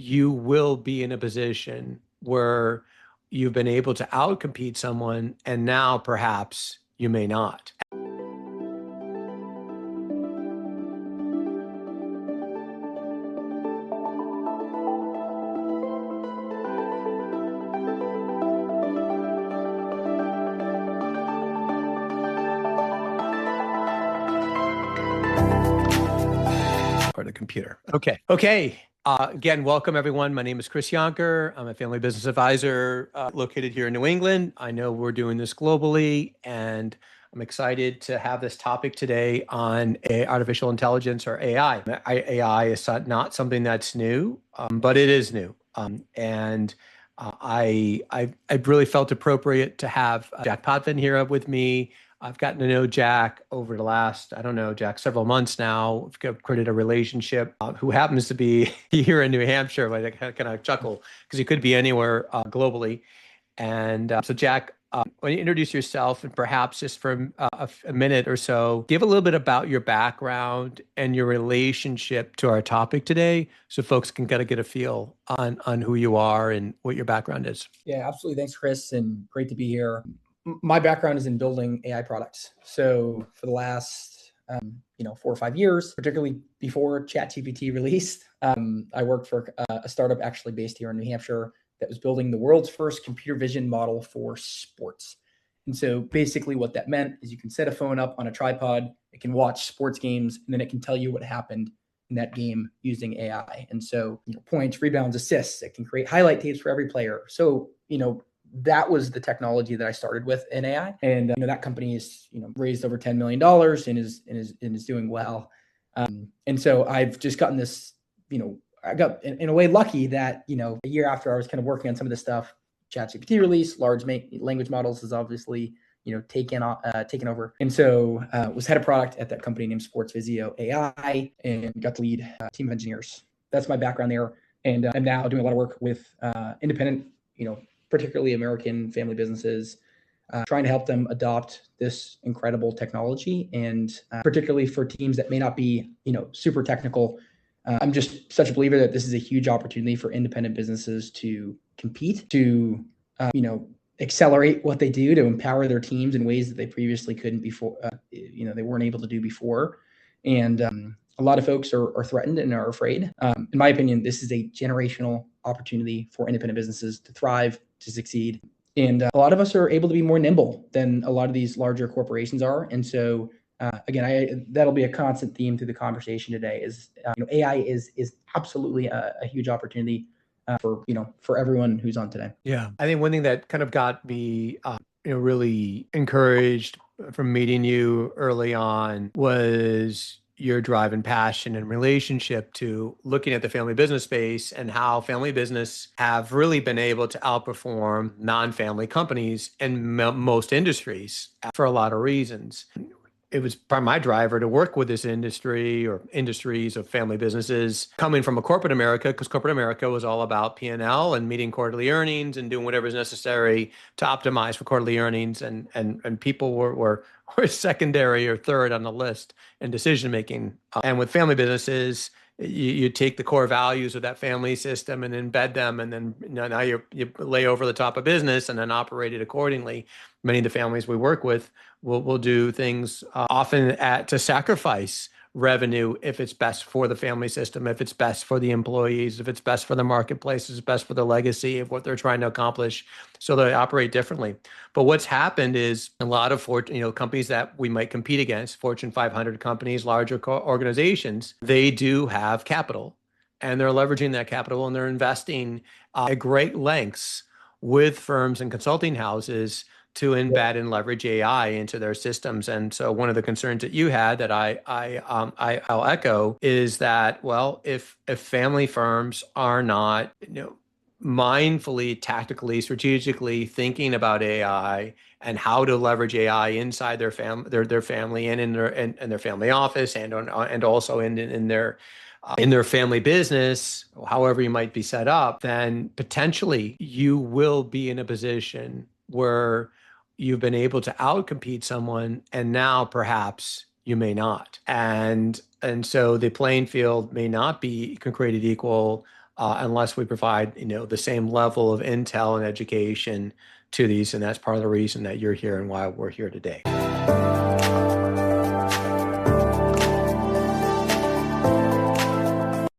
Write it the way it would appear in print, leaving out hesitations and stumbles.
you will be in a position where you've been able to outcompete someone, and now perhaps you may not. Or the computer. Okay. Again, welcome everyone. My name is Chris Yonker. I'm a family business advisor located here in New England. I know we're doing this globally, and I'm excited to have this topic today on artificial intelligence, or AI. AI is not something that's new, but it is new. I really felt appropriate to have Jack Potvin here with me. I've gotten to know Jack over the last, I don't know, Jack, several months now. We've created a relationship. Who happens to be here in New Hampshire, but I kind of chuckle because he could be anywhere globally. And so, Jack, when you introduce yourself, and perhaps just for a minute or so, give a little bit about your background and your relationship to our topic today, so folks can kind of get a feel on who you are and what your background is. Yeah, absolutely. Thanks, Chris, and great to be here. My background is in building AI products. So for the last 4 or 5 years, particularly before ChatGPT released, I worked for a startup actually based here in New Hampshire that was building the world's first computer vision model for sports. And so basically what that meant is you can set a phone up on a tripod, it can watch sports games, and then it can tell you what happened in that game using AI. And so, points, rebounds, assists, it can create highlight tapes for every player. So, that was the technology that I started with in AI. And that company is, raised over $10 million and is doing well. And so I've just gotten this, I got in a way lucky that, a year after I was kind of working on some of this stuff, ChatGPT release, large language models is obviously, taken over. And so was head of product at that company named Sports Visio AI, and got to lead a team of engineers. That's my background there. And I'm now doing a lot of work with independent, particularly American family businesses, trying to help them adopt this incredible technology. And particularly for teams that may not be, super technical, I'm just such a believer that this is a huge opportunity for independent businesses to compete, to, accelerate what they do, to empower their teams in ways that they previously couldn't before, they weren't able to do before. And a lot of folks are threatened and are afraid. In my opinion, this is a generational opportunity for independent businesses to thrive, to succeed. And a lot of us are able to be more nimble than a lot of these larger corporations are. And so, again, that'll be a constant theme through the conversation today is, AI is absolutely a huge opportunity for everyone who's on today. Yeah. I think one thing that kind of got me really encouraged from meeting you early on was your drive and passion and relationship to looking at the family business space, and how family business have really been able to outperform non-family companies in most industries for a lot of reasons. It was part of my driver to work with this industry, or industries of family businesses, coming from a corporate America, because corporate America was all about P&L and meeting quarterly earnings and doing whatever is necessary to optimize for quarterly earnings. And people were secondary or third on the list in decision making. And with family businesses, you take the core values of that family system and embed them, and then now you lay over the top of business and then operate it accordingly. Many of the families we work with will do things often to sacrifice revenue if it's best for the family system, if it's best for the employees, if it's best for the marketplace, if it's best for the legacy of what they're trying to accomplish. So they operate differently. But what's happened is a lot of companies that we might compete against, Fortune 500 companies, larger organizations, they do have capital, and they're leveraging that capital, and they're investing at great lengths with firms and consulting houses to embed and leverage AI into their systems. And so one of the concerns that you had that I'll echo is that, well, if family firms are not, mindfully, tactically, strategically thinking about AI and how to leverage AI inside their family and in their family office, and also in their family business, however you might be set up, then potentially you will be in a position where you've been able to outcompete someone, and now perhaps you may not. And so the playing field may not be created equal unless we provide, the same level of intel and education to these. And that's part of the reason that you're here and why we're here today.